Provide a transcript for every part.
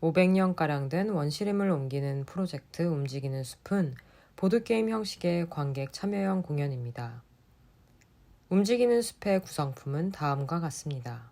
500년가량 된 원시림을 옮기는 프로젝트 움직이는 숲은 보드게임 형식의 관객 참여형 공연입니다. 움직이는 숲의 구성품은 다음과 같습니다.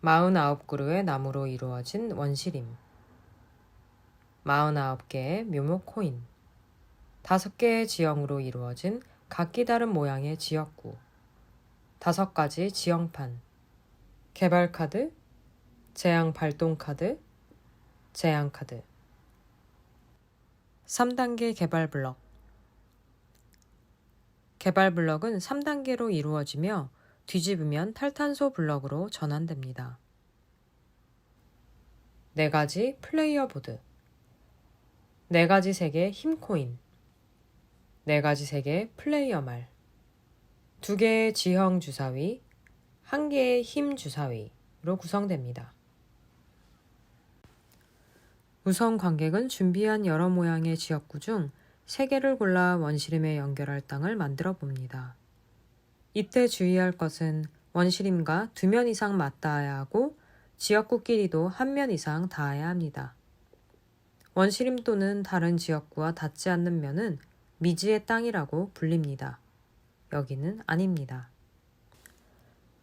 49그루의 나무로 이루어진 원시림, 49개의 묘목 코인, 5개의 지형으로 이루어진 각기 다른 모양의 지역구, 5가지 지형판, 개발 카드, 재앙 발동 카드, 재앙 카드. 3단계 개발 블럭. 개발 블럭은 3단계로 이루어지며 뒤집으면 탈탄소 블럭으로 전환됩니다. 4가지 플레이어 보드, 4가지 색의 힘 코인, 4가지 색의 플레이어 말, 2개의 지형 주사위, 1개의 힘 주사위로 구성됩니다. 우선 관객은 준비한 여러 모양의 지역구 중 3개를 골라 원시림에 연결할 땅을 만들어 봅니다. 이때 주의할 것은 원시림과 2면 이상 맞닿아야 하고 지역구끼리도 1면 이상 닿아야 합니다. 원시림 또는 다른 지역구와 닿지 않는 면은 미지의 땅이라고 불립니다. 여기는 아닙니다.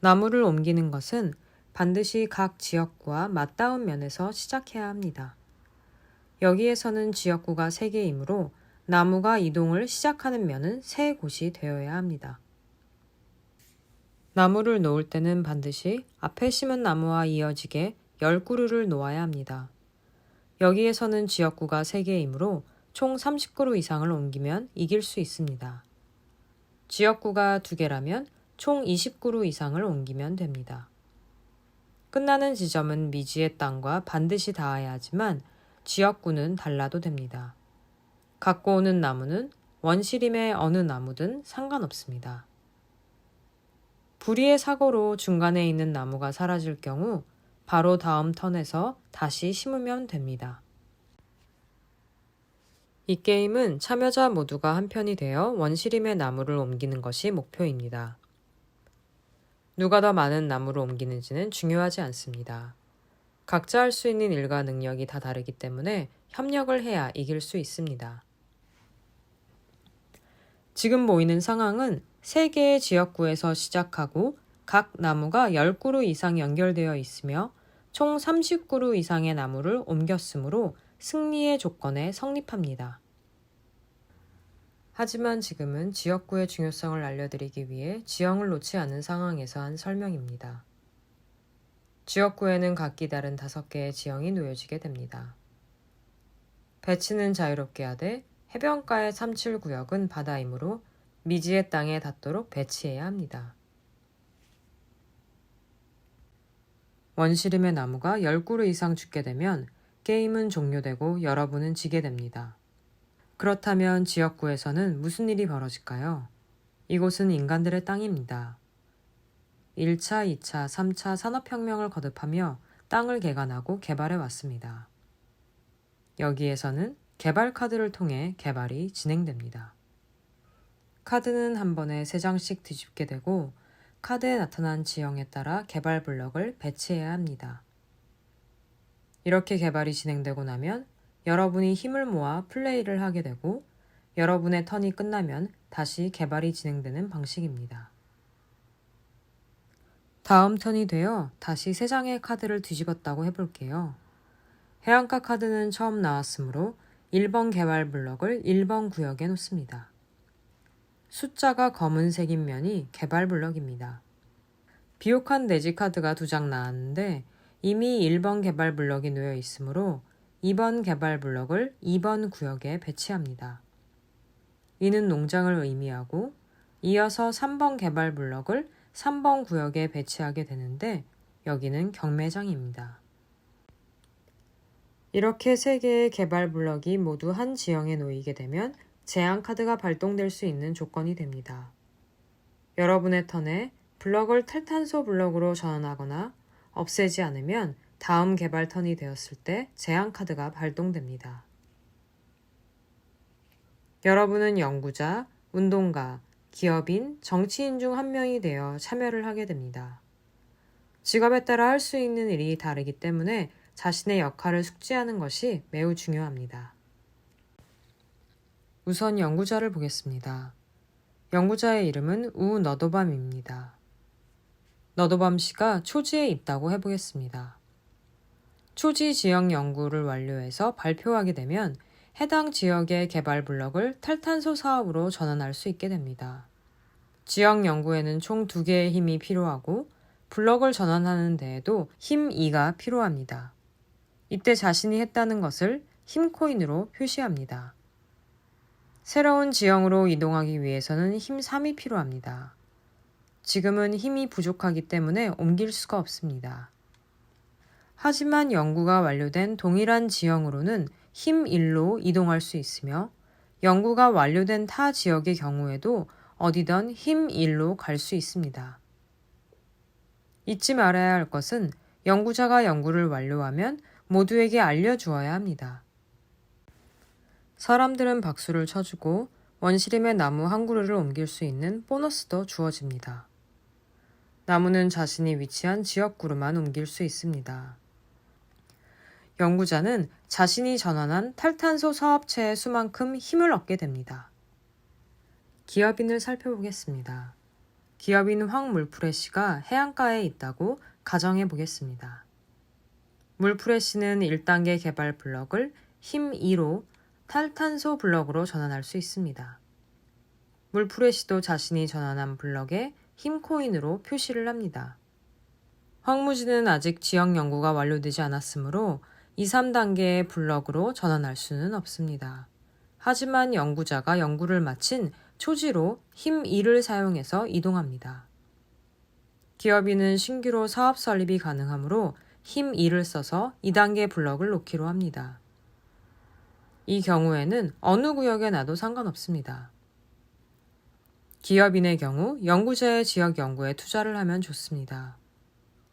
나무를 옮기는 것은 반드시 각 지역구와 맞닿은 면에서 시작해야 합니다. 여기에서는 지역구가 3개이므로 나무가 이동을 시작하는 면은 3곳이 되어야 합니다. 나무를 놓을 때는 반드시 앞에 심은 나무와 이어지게 10그루를 놓아야 합니다. 여기에서는 지역구가 3개이므로 총 30그루 이상을 옮기면 이길 수 있습니다. 지역구가 2개라면 총 20그루 이상을 옮기면 됩니다. 끝나는 지점은 미지의 땅과 반드시 닿아야 하지만 지역구는 달라도 됩니다. 갖고 오는 나무는 원시림의 어느 나무든 상관없습니다. 불의의 사고로 중간에 있는 나무가 사라질 경우 바로 다음 턴에서 다시 심으면 됩니다. 이 게임은 참여자 모두가 한 편이 되어 원시림의 나무를 옮기는 것이 목표입니다. 누가 더 많은 나무를 옮기는지는 중요하지 않습니다. 각자 할 수 있는 일과 능력이 다 다르기 때문에 협력을 해야 이길 수 있습니다. 지금 보이는 상황은 3개의 지역구에서 시작하고 각 나무가 10그루 이상 연결되어 있으며 총 30그루 이상의 나무를 옮겼으므로 승리의 조건에 성립합니다. 하지만 지금은 지역구의 중요성을 알려드리기 위해 지형을 놓지 않은 상황에서 한 설명입니다. 지역구에는 각기 다른 5개의 지형이 놓여지게 됩니다. 배치는 자유롭게 하되 해변가의 37구역은 바다이므로 미지의 땅에 닿도록 배치해야 합니다. 원시림의 나무가 10그루 이상 죽게 되면 게임은 종료되고 여러분은 지게 됩니다. 그렇다면 지역구에서는 무슨 일이 벌어질까요? 이곳은 인간들의 땅입니다. 1차, 2차, 3차 산업혁명을 거듭하며 땅을 개간하고 개발해 왔습니다. 여기에서는 개발 카드를 통해 개발이 진행됩니다. 카드는 한 번에 3장씩 뒤집게 되고 카드에 나타난 지형에 따라 개발 블럭을 배치해야 합니다. 이렇게 개발이 진행되고 나면 여러분이 힘을 모아 플레이를 하게 되고 여러분의 턴이 끝나면 다시 개발이 진행되는 방식입니다. 다음 턴이 되어 다시 3장의 카드를 뒤집었다고 해볼게요. 해안가 카드는 처음 나왔으므로 1번 개발 블럭을 1번 구역에 놓습니다. 숫자가 검은색인 면이 개발 블럭입니다. 비옥한 내지 카드가 2장 나왔는데 이미 1번 개발 블럭이 놓여 있으므로 2번 개발 블럭을 2번 구역에 배치합니다. 이는 농장을 의미하고 이어서 3번 개발 블럭을 3번 구역에 배치하게 되는데 여기는 경매장입니다. 이렇게 3개의 개발 블럭이 모두 한 지형에 놓이게 되면 재앙 카드가 발동될 수 있는 조건이 됩니다. 여러분의 턴에 블럭을 탈탄소 블럭으로 전환하거나 없애지 않으면 다음 개발 턴이 되었을 때 재앙 카드가 발동됩니다. 여러분은 연구자, 운동가, 기업인, 정치인 중 한 명이 되어 참여를 하게 됩니다. 직업에 따라 할 수 있는 일이 다르기 때문에 자신의 역할을 숙지하는 것이 매우 중요합니다. 우선 연구자를 보겠습니다. 연구자의 이름은 우 너도밤입니다. 너도밤 씨가 초지에 있다고 해보겠습니다. 초지 지역 연구를 완료해서 발표하게 되면 해당 지역의 개발 블록을 탈탄소 사업으로 전환할 수 있게 됩니다. 지역 연구에는 총 2개의 힘이 필요하고 블록을 전환하는 데에도 힘 2가 필요합니다. 이때 자신이 했다는 것을 힘 코인으로 표시합니다. 새로운 지형으로 이동하기 위해서는 힘 3이 필요합니다. 지금은 힘이 부족하기 때문에 옮길 수가 없습니다. 하지만 연구가 완료된 동일한 지형으로는 힘 1로 이동할 수 있으며 연구가 완료된 타 지역의 경우에도 어디든 힘 1로 갈 수 있습니다. 잊지 말아야 할 것은 연구자가 연구를 완료하면 모두에게 알려주어야 합니다. 사람들은 박수를 쳐주고 원시림의 나무 한 그루를 옮길 수 있는 보너스도 주어집니다. 나무는 자신이 위치한 지역구로만 옮길 수 있습니다. 연구자는 자신이 전환한 탈탄소 사업체의 수만큼 힘을 얻게 됩니다. 기업인을 살펴보겠습니다. 기업인 황물프레 씨가 해안가에 있다고 가정해 보겠습니다. 물프레 씨는 1단계 개발 블럭을 힘 2로 탈탄소 블럭으로 전환할 수 있습니다. 물프레 씨도 자신이 전환한 블럭에 힘 코인으로 표시를 합니다. 황무지는 아직 지역 연구가 완료되지 않았으므로 2, 3단계의 블럭으로 전환할 수는 없습니다. 하지만 연구자가 연구를 마친 초지로 힘 2를 사용해서 이동합니다. 기업인은 신규로 사업 설립이 가능하므로 힘 2를 써서 2단계 블럭을 놓기로 합니다. 이 경우에는 어느 구역에 놔도 상관없습니다. 기업인의 경우 연구자의 지역 연구에 투자를 하면 좋습니다.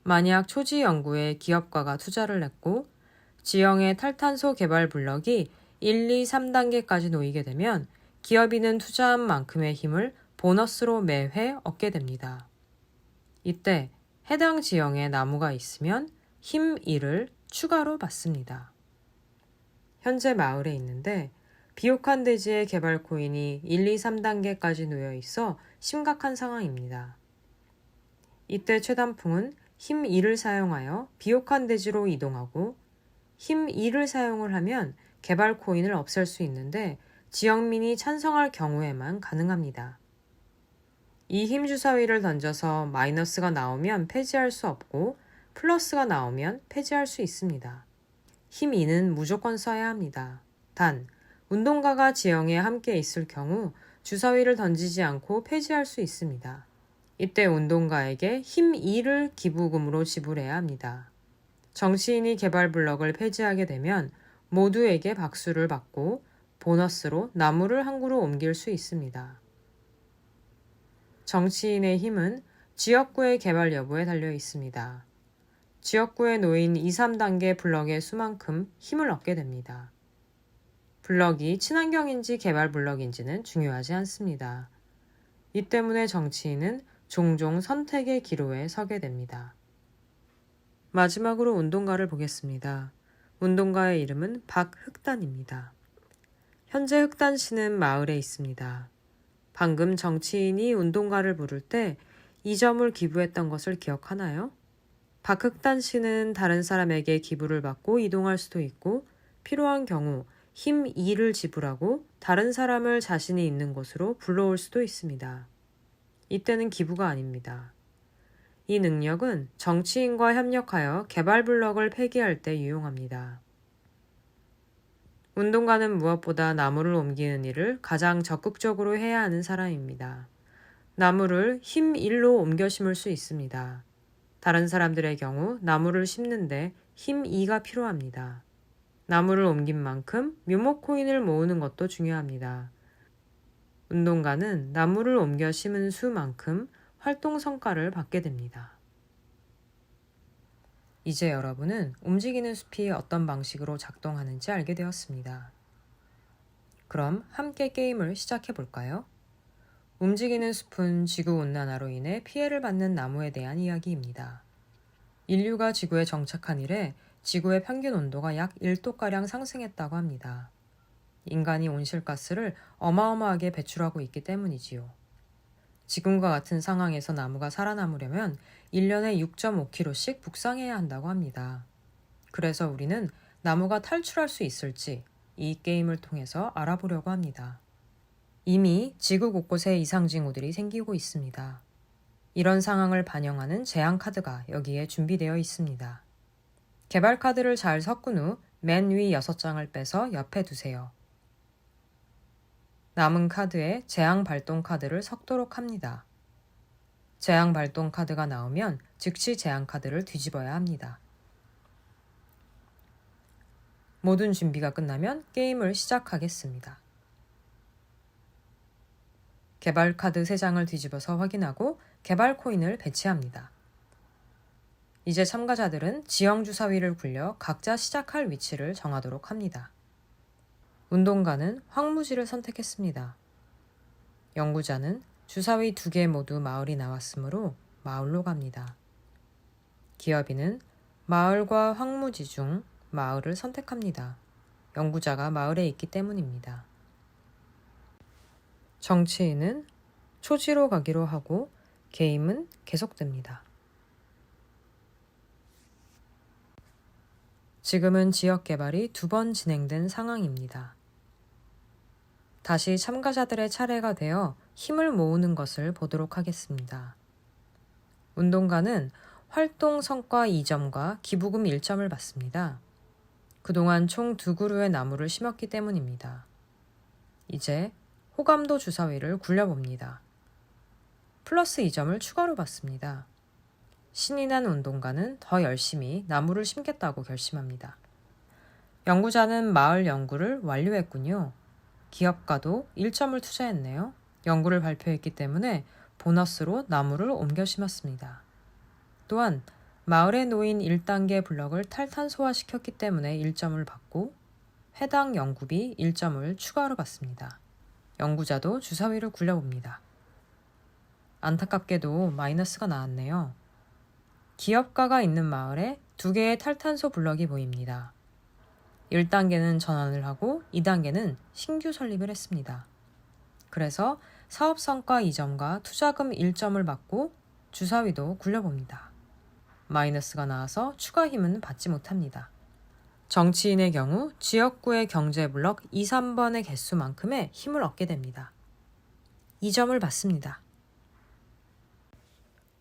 만약 초지 연구에 기업가가 투자를 했고 지형의 탈탄소 개발 블럭이 1, 2, 3단계까지 놓이게 되면 기업인은 투자한 만큼의 힘을 보너스로 매회 얻게 됩니다. 이때 해당 지형에 나무가 있으면 힘 1을 추가로 받습니다. 현재 마을에 있는데 비옥한 대지의 개발 코인이 1, 2, 3단계까지 놓여 있어 심각한 상황입니다. 이때 최단풍은 힘 2를 사용하여 비옥한 대지로 이동하고 힘 2를 사용을 하면 개발 코인을 없앨 수 있는데 지역민이 찬성할 경우에만 가능합니다. 이 힘 주사위를 던져서 마이너스가 나오면 폐지할 수 없고 플러스가 나오면 폐지할 수 있습니다. 힘 2는 무조건 써야 합니다. 단, 운동가가 지형에 함께 있을 경우 주사위를 던지지 않고 폐지할 수 있습니다. 이때 운동가에게 힘 2를 기부금으로 지불해야 합니다. 정치인이 개발 블럭을 폐지하게 되면 모두에게 박수를 받고 보너스로 나무를 한 그루 옮길 수 있습니다. 정치인의 힘은 지역구의 개발 여부에 달려 있습니다. 지역구에 놓인 2, 3단계 블럭의 수만큼 힘을 얻게 됩니다. 블럭이 친환경인지 개발 블럭인지는 중요하지 않습니다. 이 때문에 정치인은 종종 선택의 기로에 서게 됩니다. 마지막으로 운동가를 보겠습니다. 운동가의 이름은 박흑단입니다. 현재 흑단 씨는 마을에 있습니다. 방금 정치인이 운동가를 부를 때 이 점을 기부했던 것을 기억하나요? 박흑단 씨는 다른 사람에게 기부를 받고 이동할 수도 있고 필요한 경우 힘 2를 지불하고 다른 사람을 자신이 있는 곳으로 불러올 수도 있습니다. 이때는 기부가 아닙니다. 이 능력은 정치인과 협력하여 개발 블럭을 폐기할 때 유용합니다. 운동가는 무엇보다 나무를 옮기는 일을 가장 적극적으로 해야 하는 사람입니다. 나무를 힘 1로 옮겨 심을 수 있습니다. 다른 사람들의 경우 나무를 심는데 힘 2가 필요합니다. 나무를 옮긴 만큼 묘목 코인을 모으는 것도 중요합니다. 운동가는 나무를 옮겨 심은 수만큼 활동 성과를 받게 됩니다. 이제 여러분은 움직이는 숲이 어떤 방식으로 작동하는지 알게 되었습니다. 그럼 함께 게임을 시작해 볼까요? 움직이는 숲은 지구온난화로 인해 피해를 받는 나무에 대한 이야기입니다. 인류가 지구에 정착한 이래 지구의 평균 온도가 약 1도가량 상승했다고 합니다. 인간이 온실가스를 어마어마하게 배출하고 있기 때문이지요. 지금과 같은 상황에서 나무가 살아남으려면 1년에 6.5kg씩 북상해야 한다고 합니다. 그래서 우리는 나무가 탈출할 수 있을지 이 게임을 통해서 알아보려고 합니다. 이미 지구 곳곳에 이상징후들이 생기고 있습니다. 이런 상황을 반영하는 제한 카드가 여기에 준비되어 있습니다. 개발 카드를 잘 섞은 후 맨 위 6장을 빼서 옆에 두세요. 남은 카드에 재앙 발동 카드를 섞도록 합니다. 재앙 발동 카드가 나오면 즉시 재앙 카드를 뒤집어야 합니다. 모든 준비가 끝나면 게임을 시작하겠습니다. 개발 카드 3장을 뒤집어서 확인하고 개발 코인을 배치합니다. 이제 참가자들은 지형 주사위를 굴려 각자 시작할 위치를 정하도록 합니다. 운동가는 황무지를 선택했습니다. 연구자는 주사위 2개 모두 마을이 나왔으므로 마을로 갑니다. 기업인은 마을과 황무지 중 마을을 선택합니다. 연구자가 마을에 있기 때문입니다. 정치인은 초지로 가기로 하고 게임은 계속됩니다. 지금은 지역 개발이 2번 진행된 상황입니다. 다시 참가자들의 차례가 되어 힘을 모으는 것을 보도록 하겠습니다. 운동가는 활동 성과 2점과 기부금 1점을 받습니다. 그동안 총 2그루의 나무를 심었기 때문입니다. 이제 호감도 주사위를 굴려봅니다. 플러스 2점을 추가로 받습니다. 신이 난 운동가는 더 열심히 나무를 심겠다고 결심합니다. 연구자는 마을 연구를 완료했군요. 기업가도 1점을 투자했네요. 연구를 발표했기 때문에 보너스로 나무를 옮겨 심었습니다. 또한 마을에 놓인 1단계 블럭을 탈탄소화시켰기 때문에 1점을 받고 해당 연구비 1점을 추가로 받습니다. 연구자도 주사위를 굴려봅니다. 안타깝게도 마이너스가 나왔네요. 기업가가 있는 마을에 2개의 탈탄소 블럭이 보입니다. 1단계는 전환을 하고 2단계는 신규 설립을 했습니다. 그래서 사업 성과 2점과 투자금 1점을 받고 주사위도 굴려봅니다. 마이너스가 나와서 추가 힘은 받지 못합니다. 정치인의 경우 지역구의 경제 블럭 2, 3번의 개수만큼의 힘을 얻게 됩니다. 2점을 받습니다.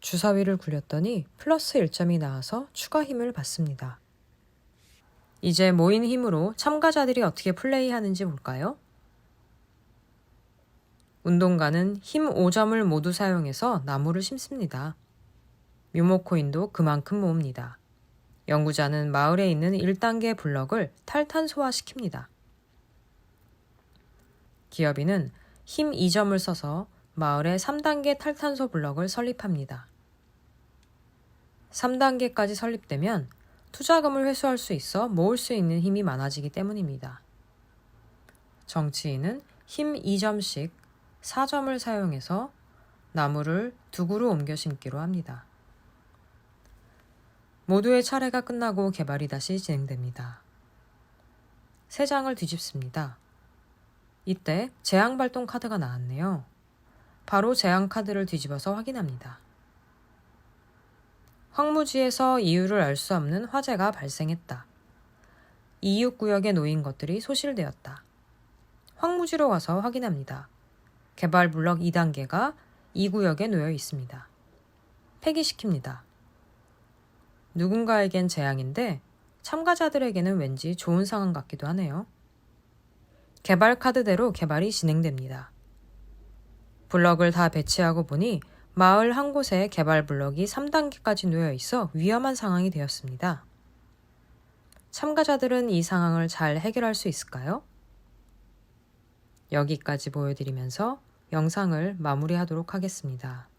주사위를 굴렸더니 플러스 1점이 나와서 추가 힘을 받습니다. 이제 모인 힘으로 참가자들이 어떻게 플레이하는지 볼까요? 운동가는 힘 5점을 모두 사용해서 나무를 심습니다. 묘목코인도 그만큼 모읍니다. 연구자는 마을에 있는 1단계 블럭을 탈탄소화시킵니다. 기업인은 힘 2점을 써서 마을에 3단계 탈탄소 블럭을 설립합니다. 3단계까지 설립되면 투자금을 회수할 수 있어 모을 수 있는 힘이 많아지기 때문입니다. 정치인은 힘 2점씩 4점을 사용해서 나무를 2그루 옮겨 심기로 합니다. 모두의 차례가 끝나고 개발이 다시 진행됩니다. 3장을 뒤집습니다. 이때 재앙 발동 카드가 나왔네요. 바로 재앙 카드를 뒤집어서 확인합니다. 황무지에서 이유를 알 수 없는 화재가 발생했다. 이웃 구역에 놓인 것들이 소실되었다. 황무지로 가서 확인합니다. 개발 블럭 2단계가 이 구역에 놓여 있습니다. 폐기시킵니다. 누군가에겐 재앙인데 참가자들에게는 왠지 좋은 상황 같기도 하네요. 개발 카드대로 개발이 진행됩니다. 블럭을 다 배치하고 보니 마을 한 곳에 개발 블럭이 3단계까지 놓여 있어 위험한 상황이 되었습니다. 참가자들은 이 상황을 잘 해결할 수 있을까요? 여기까지 보여드리면서 영상을 마무리하도록 하겠습니다.